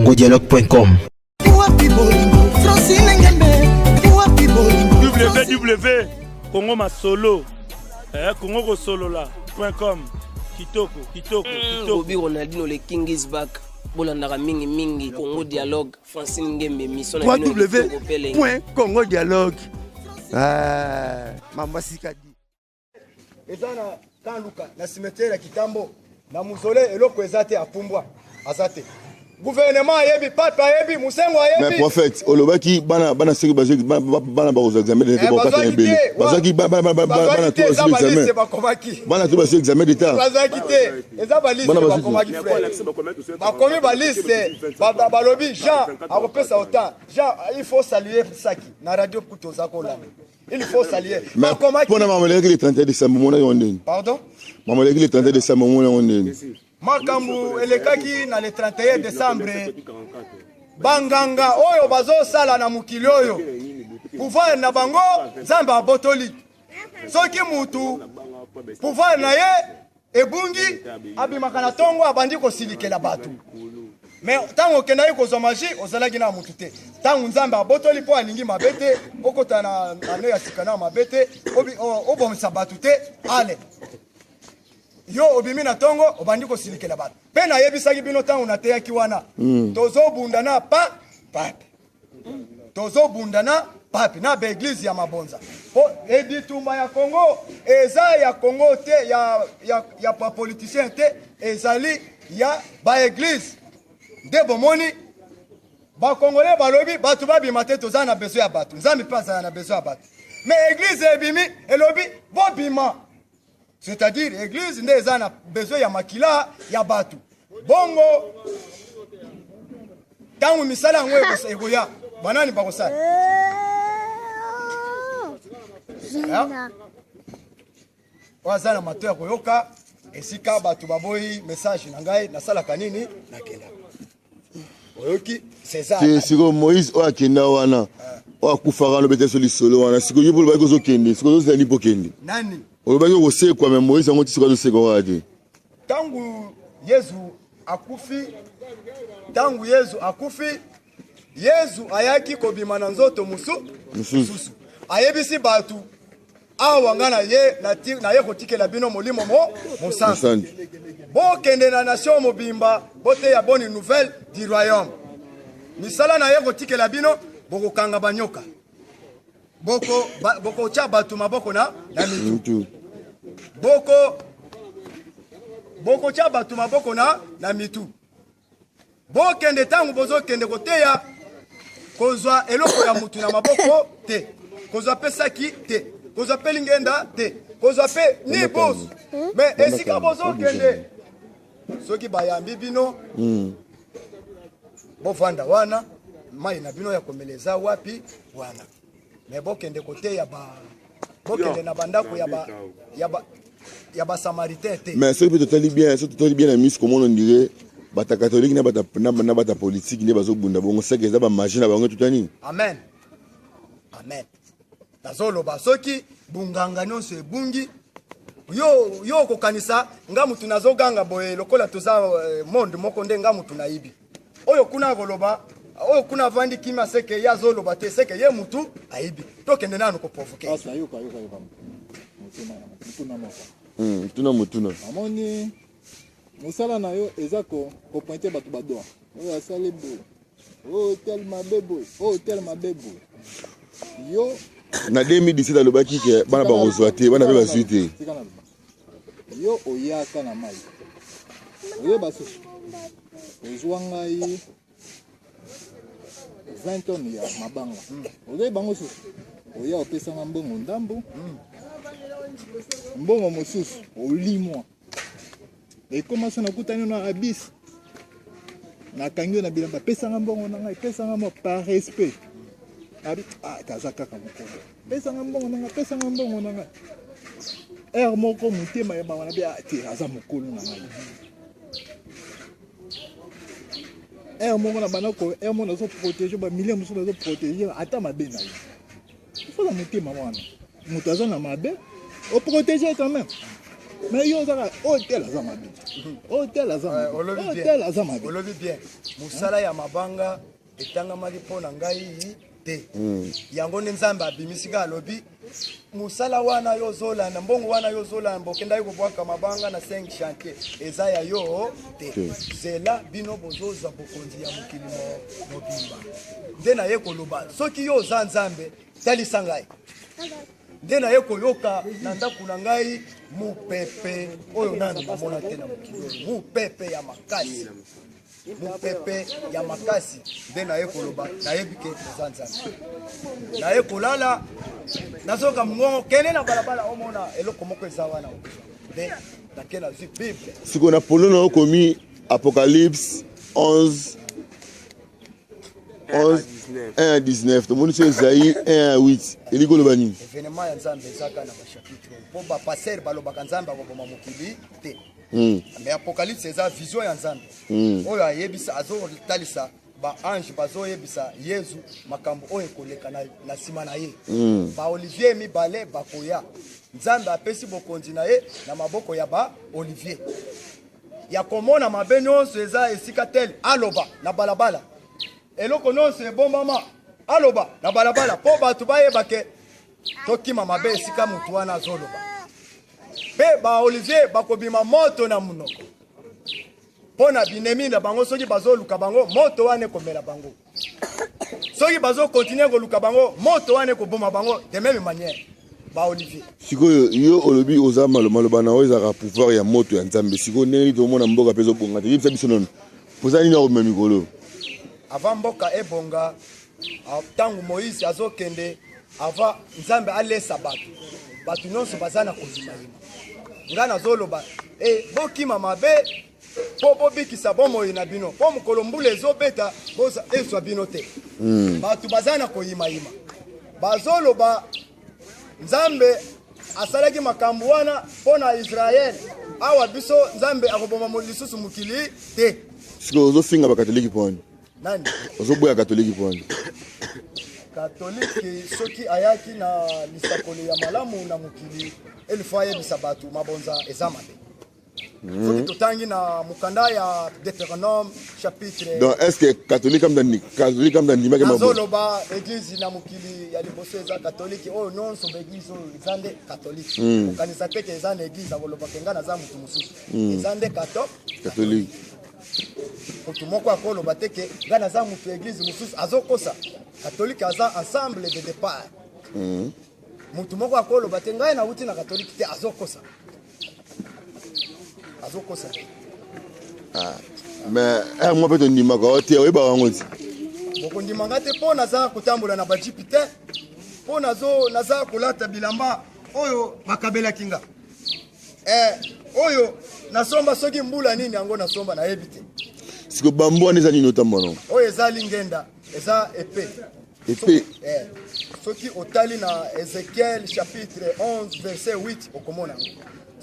congodialogue.com. www.congomasolo congokosolola.com. Kitoko. Bobby Ronaldinho, le King is back. Bolandaka mingi Congo Dialogue Francine Ngembe mission na www.congodialogue. Mama Sikadi ezana kanluka na cimetière ya Kitambo na muzole eloko ezate apumbwa azate gouvernement yebi papa yebi musengo yebi. Mais prophète olobaki bana seki bana ba aux examens d'état pour pas embellir bazaki bana tout examen bana tout examen d'état bazaki te eza baliste bakomaki frère bakomi baliste balobi Jean akopesa autant Jean il faut saluer Saki na radio kutoza kola il faut saluer bakomaki pona mameleki le 31 décembre mona yonde pardon mameleki le 31 décembre mona yonde makambu elekaki na le 31 décembre banganga oyo bazo sala na mukili oyo pouvoir na bango Nzambe abotoli soki mutu pouvoir na ye ebungi abimaka na tongo abandi kosilikela batu mais tango okenda ye kozwa magie ozalaki na mutu te tango Nzambe abotoli po alingi mabete okota na ano ya sikana mabete obomisa batu te ale yo obimi na tongo obandi kosilikela batu pe na yebisaki bino tango nateyaki wana tozobundana pape tozobundana pape na baeglise ya mabonza po ebitumba ya Congo eza ya Congo te ya pa politicien te ezali ya baeglise nde bomoni bakongole balobi batu babima te toza na besoin ya batu Nzambe mpe azala na besoin ya batu mais église ebimi elobi bobima. C'est-à-dire, l'église n'est pas besoin de makila, ya batu. Bongo, tangu misala ngwe egoya, banani bakosa. Wazana mateur koyoka, esika batu baboyi message na ngai na sala kanini na kenda. Oyoki, c'est ça. C'est siko Moïse o akenda wana. O akufaka no bete soli solo wana. Siko yibulu ba kozo kende, siko zo zali pokende. Nani? Olobaki kose kwa Moïse ngo tisiko zo seko wadi. Tangu Yesu akufi, Yesu ayaki kobima na nzoto musu. Ayebisi batu awa ngana ye na ye kotikela bino molimo mosantu. Bo kende na nation mobimba bote ya bonne nouvelle du royaume. Misala na ye kotikela bino boko kanga banyoka. Boko cha batu maboko na mitu. Boko cha batu maboko na mitu. Bo kende tangu bozo kende koteya kozwa eloko ya mutu na maboko te. Kozwa pesaki te. Kozwa pelingenda te. Kozwa pe ni boss. Mais esika bozo kende soki bayambi bino bovanda wana mai na bino ya komeleza wapi wana. Mais bokende kote bokende na bandako ya ba samaritain te. Mais ce peut totally bien la mise comme on dirait bata catholique na bata politique ne bazo bunda bongo seke za ba magie na bango tutani. Amen. Nazolo ba soki bunganga nyonso ebungi yo ko kanisa nga mutu nazoganga boye lokola toza monde moko nde nga mutu naibi. Oyo kuna goloba oyo kuna vandi kima seke ya zolo bate seke ye mutu aibi tokende nanu ko provoquer yoka mutuna amoni musala na yo ezako ko pointer batu badoa oyo asale bo o tel mabebo yo na 2017 alobaki ke bana ba kozwa te bana be basuite yo oyaka na mai oyo baso ozwanga yi 20 tonnes ya mabanga oyo bango susu oya opesanga mbongo ndambo mbongo mosusu olimwa ekomasa na kutani na abis na kangi na bilamba pesanga mbongo na ngai pesanga mo par respect abi kaza kaka moko pesanga mbongo na ngai moko mutema ya bana bia ti aza mokolo na ngai moko na banako moko na zo protéger ba millions musu na zo protéger ata mabe na yo il faut la mutema wana mutu aza na mabe o protéger quand même Mais yo zaka hôtel azamabi. Hôtel azamabi. Hôtel azamabi. Olobi bien. Musala ya mabanga etanga mali pona ngai te. Yango nzambe abimisika alobi musala wana yo zola na mbongo wana yo zola mbokenda yo bwaka mabanga na 5 chantier eza ya yo te. Zela bino bozoza bokonzi ya mokili mobimba. Ndena ye koloba soki yo za nzambe talisa ngai. Ndena ye koyoka na ndaku na ngai mupepe oyo nani namona te na mokili mupepe ya makasi. Mupepe ya makasi ndena ye koloba na yebike za nzambe. Na ye kolala nazoka mungo kene na balabala omona eloko moko eza wana. De nakela zi Bible. Siko na polono okomi Apocalypse 11 1 à 19. Tout le monde sait Esaïe 1 à 8. Et les Golobani. Événement ya nzambe ezaka na chapitre. Pour ba passer balobaka nzambe akoboma mokili te. Mais Apocalypse eza vision ya nzambe. Oyo ayebisa azo talisa ba ange bazo yebisa Yesu makambo oyo koleka na sima na ye. Ba Olivier mibale bakoya. Nzambe apesi bokonzi na ye na maboko ya ba Olivier. Ya komona mabe nyonso eza esika tel aloba na balabala. Eloko nyonso ebombama aloba na balabala po bato bayebake tokima mabe esika mutu wana azoloba. Pe ba Olivier bakobima moto na munoko. Pona binemi na bango soki bazoluka bango moto wane komela bango. Soki bazo continuer koluka bango moto wane koboma bango de même manière. Ba Olivier. Siko yo olobi oza maloba na oza ka pouvoir ya moto ya nzambe. Siko neli to mona mboka pezo bonga te. Yebisa biso non. Poza nini na mikolo. Avant mboka ebonga tangu Moïse azokende ava nzambe alesa bato. Bato nyonso bazana kozima. Ngana zoloba bokima mabe po bobikisa bomoi na bino po mokolo mbula ezobeta boza ezwa bino te. Bato bazana koyima yima. Bazoloba nzambe asalaki makambo wana pona Israel awa biso nzambe akoboma lisusu mukili te. Siko ozofinga ba katoliki poni. Nani? Ozoboya katoliki poni. Katoliki soki ayaki na lisakoli ya malamu na mukili elifaya bisabatu mabonza ezamabe. Soki totangi na mukanda ya Deutéronome chapitre. Donc est-ce que catholique comme dans nimake mabo. Azoloba église na mukili ya liboso eza katoliki oh non so église ezande katoliki. Kanisa teke ezande église akoloba kenga na za mutu mususu. Ezande katoliki. Mutu moko akoloba teke ngana za mutu église mususu azokosa. Katoliki aza ensemble de départ. Mutu moko akoloba te ngai na uti na katoliki te azokosa. Azokosa. Mais moi peut ndima ko te oyeba wangoti. Boko ndima ngate po naza kutambola na bajipi te. Po naza kulata bilamba oyo makabela kinga. Oyo nasomba soki mbula nini yango nasomba na yebite. Siko bambo aneza nini otambono. Oyo eza lingenda, eza épée. Épée. Soki otali na Ézéchiel chapitre 11 verset 8 okomona.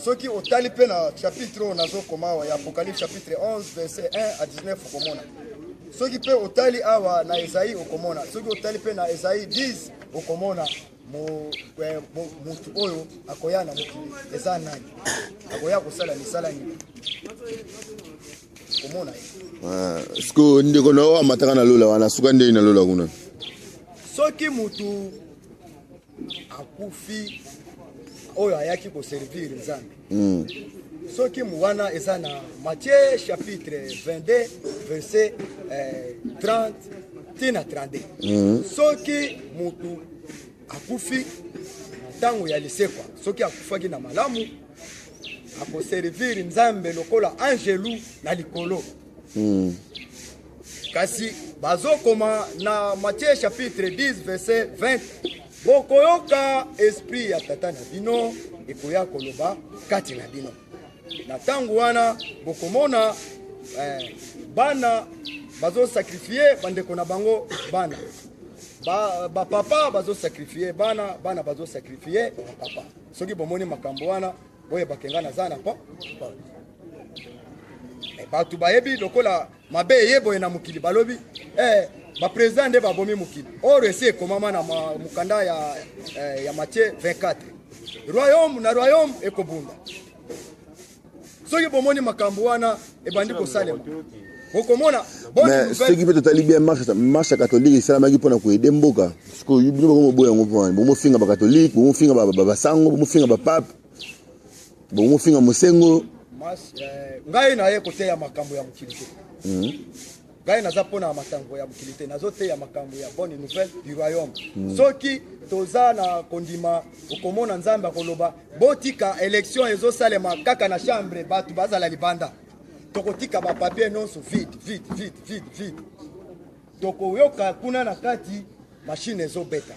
Soki otali pe na chapitre nazo komawa ya Apocalypse chapitre 11 verset 1 à 19 okomona. Soki pe otali awa na Esaïe okomona. Soki otali pe na Esaïe 10 okomona. Mutu oyo akoya na mokili eza nani akoya kosala misala nini komona siko ndeko na amataka na lola wana suka ndeni na lola kuna soki mutu akufi oyo ayaki ko servir nzambe soki muwana eza na Matthieu chapitre 22 verset 30 tina 32 soki mutu akufi tango ya lisekwa soki akufaki na malamu akoservir nzambe lokola angelu na likolo kasi bazokoma na Matthieu chapitre 10 verset 20 bokoyoka esprit ya tata na bino ekoya koloba kati na bino na tango wana bokomona bana bazo sacrifier bandeko na bango bana ba papa bazo sacrifier bana bazo sacrifier papa soki bomoni makambo wana oye bakenga na zana po batu bayebi lokola mabe yebo na mukili balobi ba president nde babomi mukili oro ese komama na mukanda ya Matthieu 24 royaume na royaume ekobunda soki bomoni makambo wana ebandi kosalema okomona mais ce qui peut totalement bien marche catholique esalamaki mpona koyede mboka siko bino bakomoboya yango mpona bomofinga bacatholike bomofinga basango bomofinga bapape bomofinga mosengo ngai naye koteya makambo ya mokili te ngai naza mpona makambo ya mokili te nazoteya makambo ya bonne nouvelle du royaume soki toza na kondima okomona nzambe akoloba botika élection ezosalema kaka na chambre bato bazala libanda tokotika bapapier nyonso vide tokoyoka kuna na kati mashine ezobeta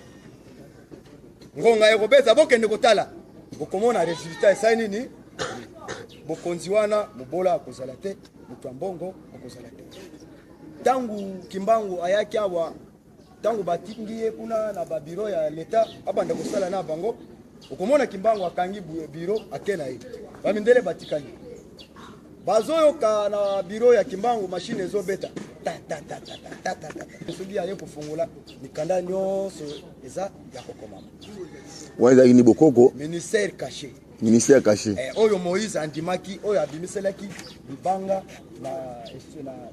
ngonga ekobeta bokende kotala bokomona resultat esali nini bokonzi wana mobola akozala te moto ya mbongo akozala te ntango kimbangu ayaki awa ntango batingi ye kuna na babiro ya leta abanda kosala na bango okomona kimbangu akangi biro ake na ye bamindele batikani bazoyoka na biro ya kimbangu mashine ezobeta soki aye kofungula mikanda nyonso eza ya kokomama wana ezalaki ni bokoko ministère caché oyo Moïse andimaki oyo abimiselaki libanga na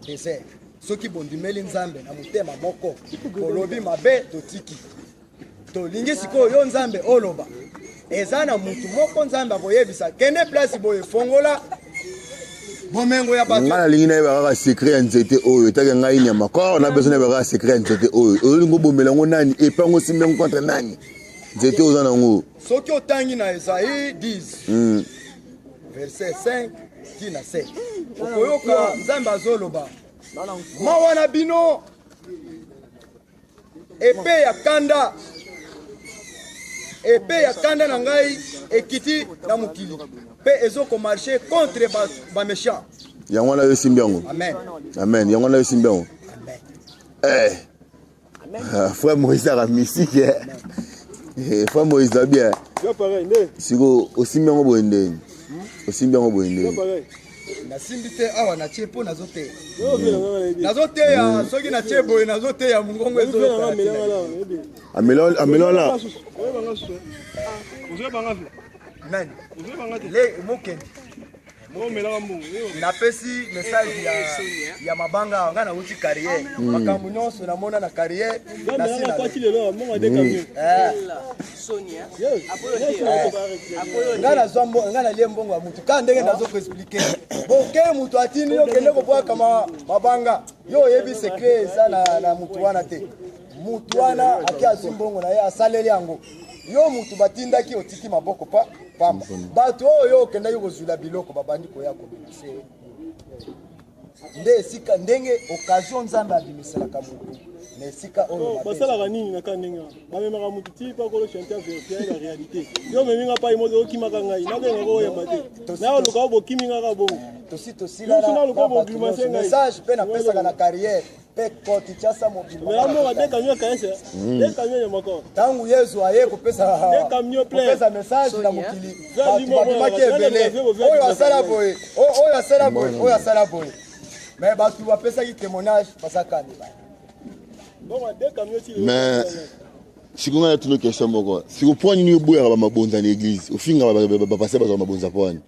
désert soki bondimeli nzambe na motema moko kolobi mabe totiki tolingi sikoyo yo nzambe oloba eza na mutu moko nzambe akoyebisa kende place boye fongola bomengo ya bato ngana lingi na yeba kaka secret ya nzete oyo etake ngai nyama kwa na besoin na yeba kaka secret ya nzete oyo olingo bomela ngo nani epango simbe contre nani nzete oza nango soki otangi na Esaïe 10 verset 5 tina 7 okoyoka nzambe azoloba mawa na bino epe ya kanda na ngai ekiti na mokili pe ezokomarche contre baméchant yango wana yo simbi yango amen yango wana yo simbi yango frère Moïse a mystique frère Moïse a bien siko osimbi yango boye ndeni osimbi yango boye ndeni nasimbi te awa natie mpo nazoteya soki natie boye nazoteya mongongo amelala nani le mokende napesi message ya mabanga nga nauti carrière makambo nyonso namona na carrière nga nalie mbongo ya mutu ka ndenge nazokoexplike boke mutu atini yo kende kobwaka mabanga yo oyebi sekret eza na mutu wana te mutu wana ake azwi mbongo na ye asaleli yango yo mutu batindaki otiki maboko pamba bato oyo okendaki kozwila biloko babandi koya komenase nde esika ndenge occasion nzambe abimiselaka mutu na esika oyo basalaka nini na ka ndenge bamemaka mutu ti mpa kolo chanter verifie la réalité yo meminga pa imoto okimaka ngai nabenga koyeba te na oluka bokimingaka bongo message mpe napesaka na carrière mpe koti tiasa mobilantango yesu aye kopesa message na mokili babimaki ebele oyo asala boye mais bato bapesaki témoignage basakani mais siko ngai natuna question moko siko mpo nini oboyaka bamabonza na église ofinga bapase bazwa mabonza mpo wani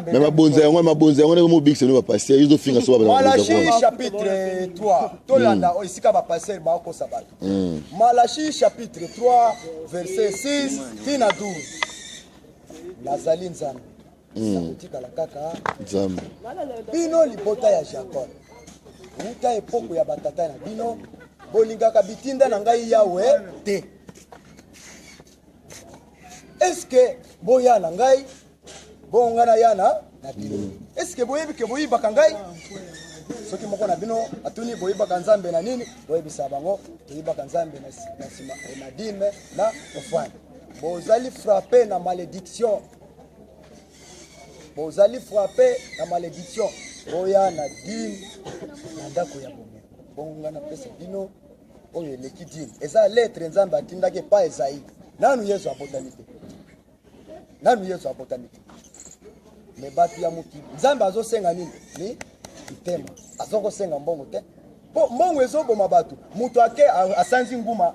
mais mabonza yango ndenge mobikisa no bapase ezofinga so Malachi chapitre 3 tolanda esika bapasteur bakosa bato Malachi chapitre 3 verset 6 tina 12 nazali nzambe nakotikala kaka nzambe bino libota ya Jacob uta epoko ya batata na bino bolingaka bitinda na ngai yawe te eske boya na ngai bongana yana na bino eske boyebi ke boyibaka ngai soki moko na bino atuni boyibaka nzambe na nini boyebisa bango toyibaka nzambe na sima na dime na ofani bozali frappé na malédiction boya na dime na ndako ya bongana pesa bino oyo eleki dime eza lettre nzambe atindaki pa Esaïe nanu yesu abotani te me bato ya mokili nzambe azosenga nini ni itema azokosenga mbongo te po mbongo ezoboma bato mutu ake asanzi nguma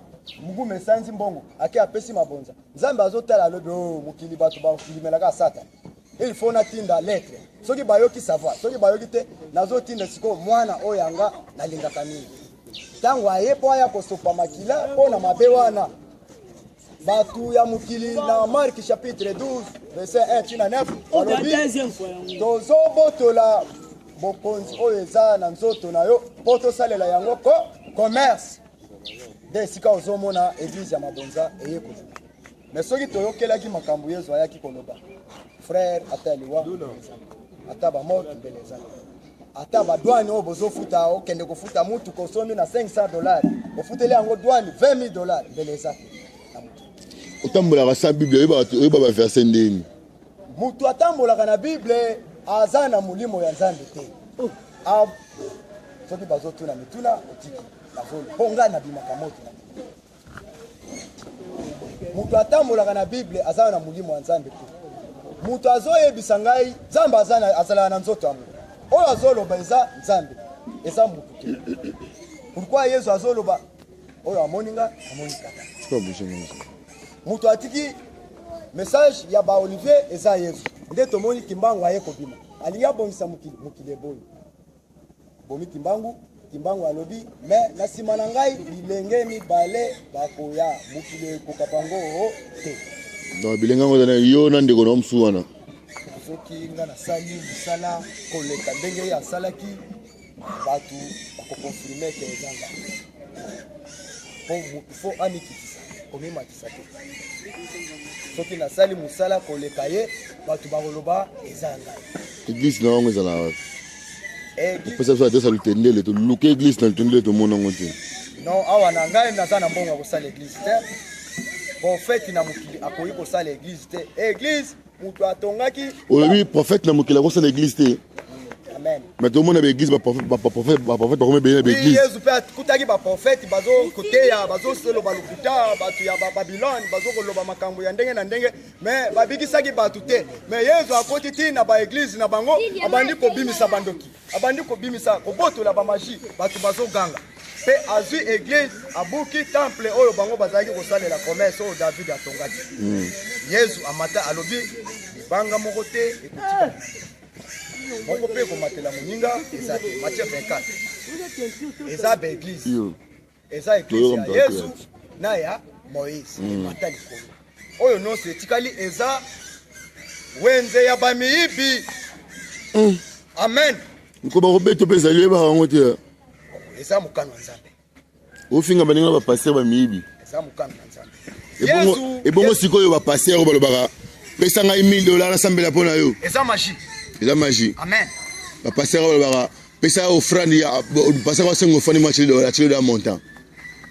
esanzi mbongo ake apesi mabonza nzambe azotala alobi mokili bato bakilimelaka satana il faut natinda lettre soki bayoki savoir soki bayoki te nazotinda siko mwana oyo anga nalingaka mingi ntango aye mpo aya kosopa makila mpo na mabe wana batu ya mokili na Mark chapitre 12 verset 1 tina 9 balobi tozobotola bokonzi oyo eza na nzoto na yo mpo tosalela yango commerce nde esika ozomona eglise ya mabonza eyekoli mais soki toyokelaki makambo yesu ayaki koloba frère ata liwa ata bamorte mbele eza ata badwani oyo bozofuta okende kofuta mutu kosomi na $500 ofuteli yango dwani $20,000 mbele eza otambolaka sa bible oyeba baverse ndeni mutu atambolaka na bible aza na molimo ya nzambe te soki bazotuna mituna otiki bazolo mpo ngai nabimaka moto mutu atambolaka na bible aza na molimo ya nzambe te mutu azoyebisa ngai nzambe azalaka na nzoto ya moto oyo azoloba eza nzambe eza mutu te pourkui yesu azoloba oyo amoni nga amoni kaka mutu atiki message ya ba Olivier eza yesu nde tomoni kimbangu aye kobima alingi abongisa mokili eboyi bomi kimbangu alobi me na nsima na ngai bilenge mibale bakoya mokili ekoka bango te donc bilenge yango ezana yo na ndeko na mosusu wana soki nga nasali mosala koleka ndenge ye asalaki bato bakokonfirme ke ezanga fo amikitisa komimatisa te soki nasali mosala koleka ye bato bakoloba eza ngai église na yango ezala wapi opesa biso adrese ya lutendele toluka église na lutendele tomona yango te non awa na ngai naza na mbongo ya kosala église te profete na mokili akoki kosala église te église mutu atongaki olobi prophète na mokili akosala église te amen mais tomona baéglise baprophète bakoma ebele na baéglise yesu mpe akutaki baprofete bazokoteya bazoloba lokuta bato ya babilone bazokoloba makambo ya ndenge na ndenge mais babikisaki bato te mais yesu akoti ti na baéglise na bango abandi kobimisa bandoki abandi kobimisa kobotola bamagie bato bazoganga mpe azwi église abuki temple oyo bango bazalaki kosalela commerce oyo david atongaki yesu amata alobi libanga moko te ekotika moko mpe komatela moninga eza te Matthieu 24 eza baeglise eza eglise ya yesu na ya moïse emata likolo oyo nyonso etikali eza wenze ya bamiyibi amen nko bakobeta mpe ezali oyebaka yango te eza mokano ya nzambe ofinga baninga bapaster bamiyibi eza mokano ya nzambe ebongo sikoyo bapaster oyo balobaka pesa ngai $1,000 nasambela mpo na yo eza magie eza magie amen bapaster oyo balobaka pesa ofrande paster osenga ofrande mo atili ya montant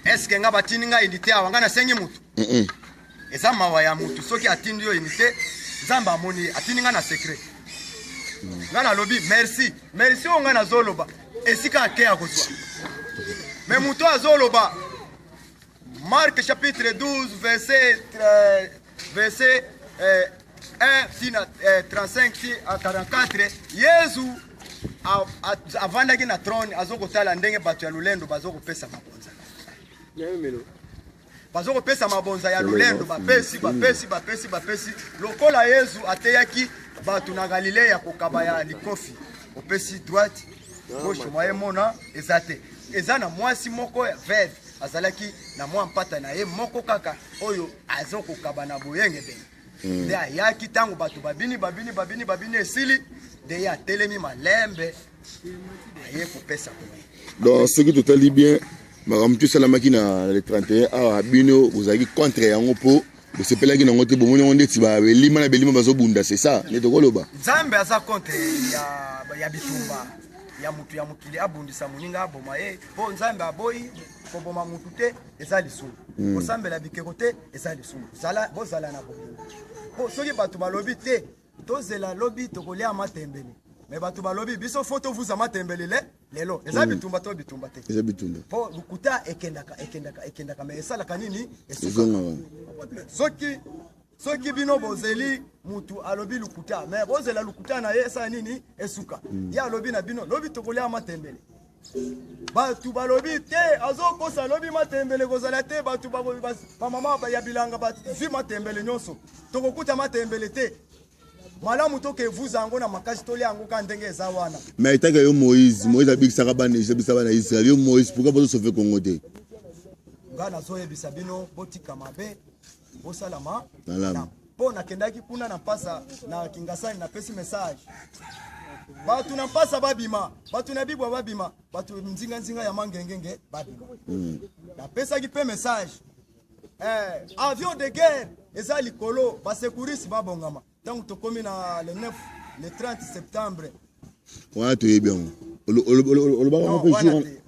eske nga batindi ngai indite awa nga nasengi mutu eza mawa ya mutu soki atindi yo indite nzambe amoni atindi nga na secret nga nalobi merci oyo nga nazoloba esika ake ya kozwa me mutu azoloba Marc chapitre 12 verset 1 35 à 44 yesu avandaki na trône azokotala ndenge bato ya lulendo bazokopesa mabonza bazokopesa mabonza ya lulendo bapesi lokola yesu ateyaki bato na Galilea kokaba ya likofi opesi droite gauche moye mona eza te eza na mwasi moko ya veuve azalaki na mwa mpata na ye moko kaka oyo azokokaba na boyenge bene nde ayaki ntango bato babini esili nde ye atelemi malembe aye kopesa boye donc soki totali bien makambo to esalamaki na le 31 awa bino bozalaki contre yango mpo bosepelaki nango te bomoni yango ndeti belima na belima bazobunda c'est ça nde tokoloba nzambe aza contre ya bitumba ya mutu ya mokili abundisa moninga aboma ye mpo nzambe aboyi koboma mutu te eza lisumu kosambela bikeko te eza lisumu bozala na bolingo mpo soki bato balobi te tozela lobi tokolia matembele me bato balobi biso fo tovuza matembele lelo eza bitumba to bitumba te eza bitumba mpo lukuta ekendaka me esalaka nini soki bino bozeli mutu alobi lukuta me bozela lukuta na ye esala nini esuka ye alobi na bino lobi tokolia matembele bato balobi te azokosa lobi matembele kozala te bato bamama ya bilanga bazwi matembele nyonso tokokuta matembele te malamu toke evuza yango na makasi tolia yango ka ndenge eza wana. Mais itaka yo Moïse abikisaka bana Israël yo Moïse pourquoi pas sauver Congo te? Nga nazoyebisa bino botika mabe bosalama Salama. Po nakendaki kuna na pasa na Kingasani na pesi message. Batu na pasa babima, batu na bibwa babima, batu nzinga ya mangengenge babima. Na pesa ki pe message. Avion de guerre eza likolo ba secouriste babongama. Tant tokomi na le 9 le 30 septembre. Wana to yebion.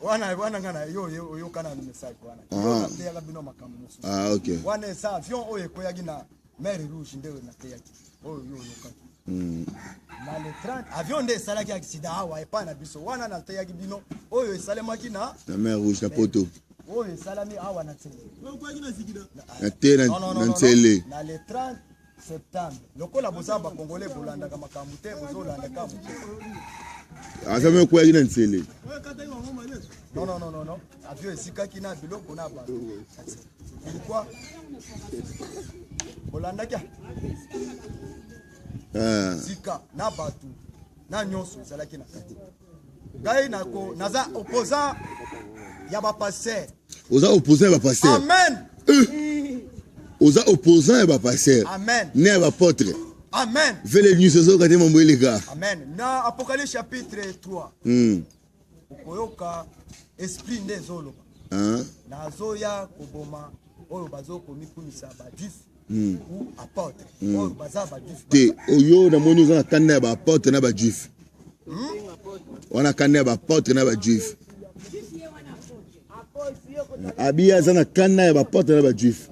Wana ngana yo kana message wana. Yo na bino makambo musu. Ah OK. Wana esa avion oyo koyaki na mer rouge ndewe na teyaki. Oyo yo kaka. Na le 30 avion nde salaki accident awa epa na biso wana na teyaki bino oyo esalemaki na mer rouge na poto. Oyo esalami awa na tele. Na tele na tele. Na le 30 septembre. Lokola bozaba congolais bolanda ka makambo te bozolanda ka mutu. Asame kwa yina tele. Non. Avion esikaki na biloko na ba. Pourquoi? Bolanda kia. Sika na batu na nyonso ezalaki na kati. Ngai nako naza opposant ya ba passer. Oza opposant ya ba passer. Amen. Oza opposant ya ba passer. Amen. Ne ba apôtre. Amen. Vele news zo kati mamweleka. Amen. Na Apocalypse chapitre 3. Okoyoka esprit nde zoloba. Na zoya koboma oyo bazokomikumisa ba juif. Ou apôtre. Oyo baza ba juif. Te oyo na moni oza na kanda ya ba apôtre na ba juif. Wana kanda ya ba apôtre na ba juif. Abia za na kanda ya ba apôtre na ba juif.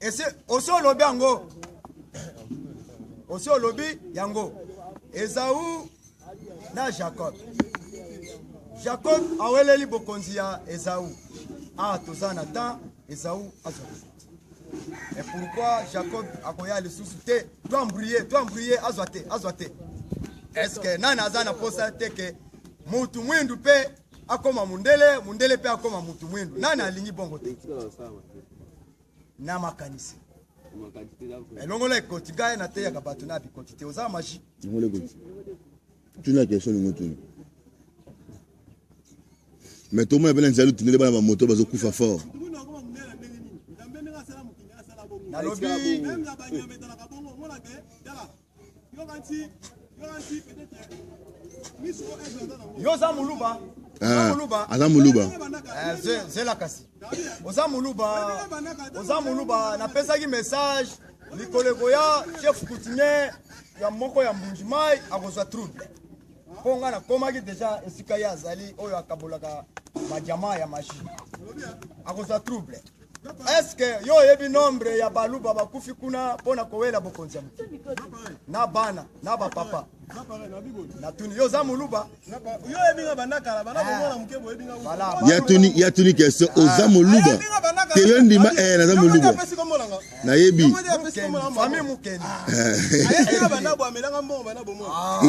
Ese oso lobi yango. Oso lobi yango. Esaü na Jacob. Jacob aweleli bokonzi ya Esaü. Tozana temps Esaü azwa. Et pourquoi Jacob akoya lisusu te? Toi embrouiller azwa te. Est-ce que nana azana posa te ke mutu mwindu pe akoma mundele pe akoma mutu mwindu. Nana alingi bongo te. Na makanisi. Elongola ekoti gaye na te ya kabatu na bikoti te oza maji. Ngole koti. Tu na question ngotu. Mais tout le monde a besoin de tenir les motos bazo kufa fort. Yoza muluba. Aza muluba. Zela kasi. Oza muluba na pesa ki message likoleko ya chef coutumier ya moko ya mbunjimai akozwa trouble. Ponga na komaki deja esika ya azali oyo akabolaka majama ya machine. Akozwa trouble. Est-ce que yo yebi nombre ya baluba bakufi kuna pona kowela bokonzi ya mutu? Na bana, na ba papa. Na tuni yo za muluba. Yo ebinga banakala bana bomona mukebo ebinga. Ya tuni question oza muluba. Te yondima na za muluba. Na yebi. Famille mukeni. Ayebinga banabo amelanga mbongo bana bomona.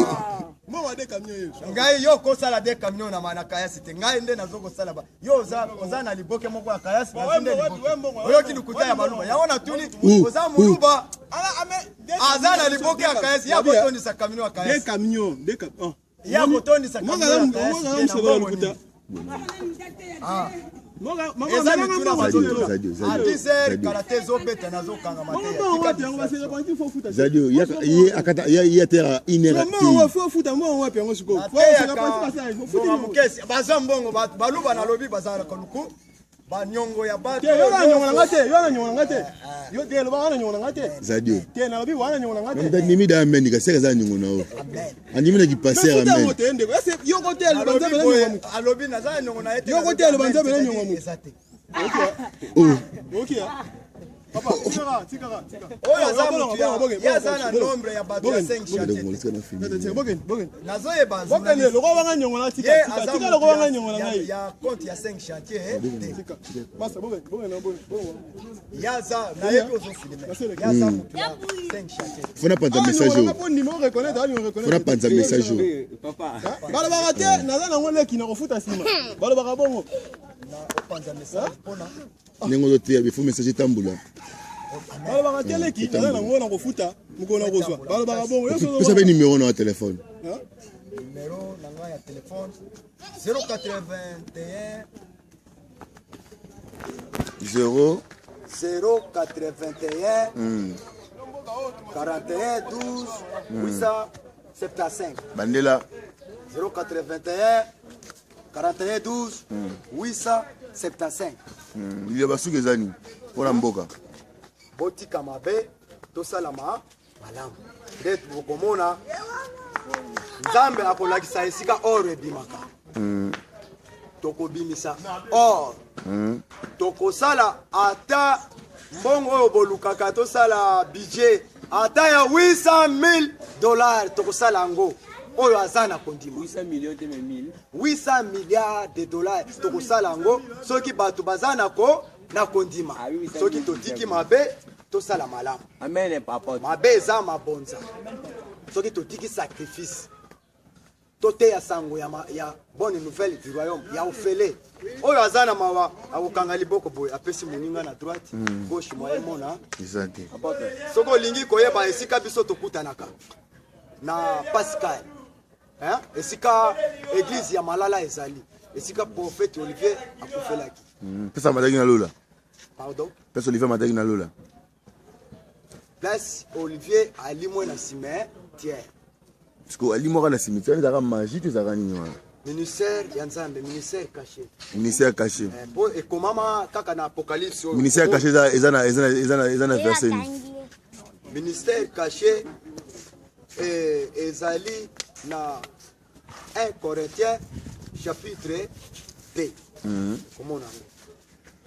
Mbongo de camion yo. Ngai yo ko sala de camion na manaka ya site. Ngai nde nazoko sala ba. Yo oza na liboke moko ya kayasi na nde liboke. Oyo kilukuta ya baluba. Yaona tuni oza muluba. Azana liboke ya kayasi ya botondi sa camion ya kayasi. Des camions. Ya botondi sa camion ya kayasi. Zadio ye akata ye tera inera. Baluba na lobi bazala koluku banyongo ya bato yo na nyonga ngate yo te lo bana nyonga ngate Zadio te na lobi wana nyonga ngate nda nimi da mendi ka seka za nyongo nao andimi na kipasser amen yo ko te lo banza bela nyonga alobi na za nyongo na ete yo ko te lo banza bela nyonga mu OK papa tikara oyo aza mutu ya za na nombre ya bato ya 5 chantier bogen nazoye banza bogen lo ko wanga nyongo na tika lo ko wanga nyongo na ngai ya compte ya 5 chantier masa bogen ya za na yebi ozo filmer ya za mutu ya 5 chantier fona panza message yo ko ndimo reconnaître ali reconnaître fona panza message papa balo ba te naza na ngole ki na kofuta sima balo ba bongo na panza message pona nengo zote ya bifu message tambula balo bakatia leki naza nango na kofuta mokolo na kozwa balo baka bongo pesa pe numéro na téléphone numéro na ngai ya téléphone 081 0 081 41 12 875 bandela 081 41 12 875 il basuki ezani mpona mboka botika mabe tosalama malamu nde tokomona nzambe akolakisa esika oro ebimaka tokobimisa or tokosala ata mbongo oyo bolukaka tosala budget ata ya $800,000 tokosala yango oyo aza na kondima 800 milliards de dollars tokosala yango soki bato baza na kondima soki totiki mabe tosala malamu mabe eza mabonza soki totiki sacrifice toteya sango ya bonne nouvelle du royaume ya ofele oyo aza na mawa akokanga liboko boye apesi moninga na droite gauche moye mona soki olingi koyeba esika biso tokutanaka na Pascal esika église ya malala ezali esika prophète Olivier akufelaki pesa mataki na lola pardon pesa Olivier mataki na lola place Olivier alimwe na cimetière parce que alimwaka na cimetière ezaka magie to ezaka nini wana ministère ya nzambe ministère caché po ekomama kaka na apocalypse ministère caché eza na verset ministère caché ezali na 1 Corinthiens chapitre 2 komona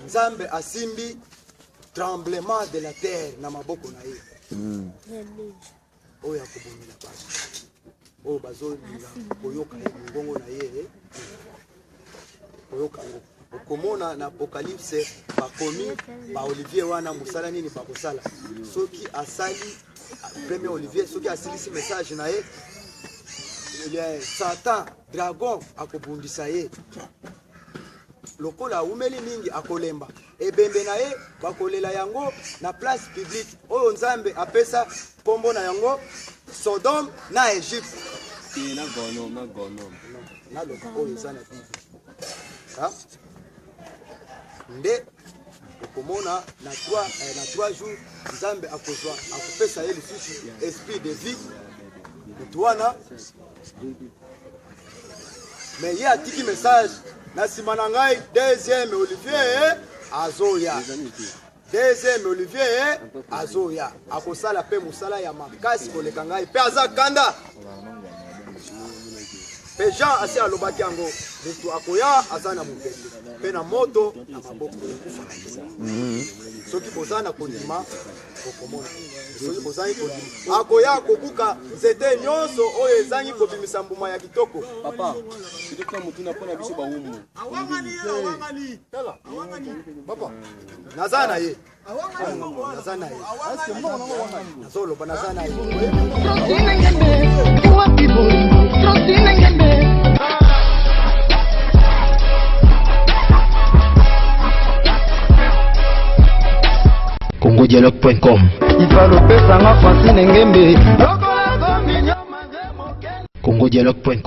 nzambe asimbi tremblement de la terre na maboko na ye oyo akobomela bato oyo bazolinga koyoka ye mongongo na ye koyoka yango okomona na apocalypse bakomi ba Olivier wana mosala nini bakosala soki asali premier Olivier soki asilisi message na ye Satan dragon akobundisa ye lokola umeli mingi akolemba ebembe na ye bakolela yango na place publique oyo nzambe apesa kombo na yango Sodome na Egypte na loko oyo eza na Bible nde okomona na 3 jours nzambe akozwa akopesa ye lisusu esprit de vie mutu wana mais ye atiki message na nsima na ngai deuxième Olivier azoya akosala mpe mosala ya makasi koleka ngai mpe aza kanda mpe Jean asi alobaki yango moto akoya aza na mopepe mpe na moto na maboko soki boza na kondima okomona soki bozangi kondima akoya kobuka nzete nyonso oyo ezangi kobimisa mbuma ya kitoko papa naza na ye nazoloba naza na ye congodialogue.com congodialogue.com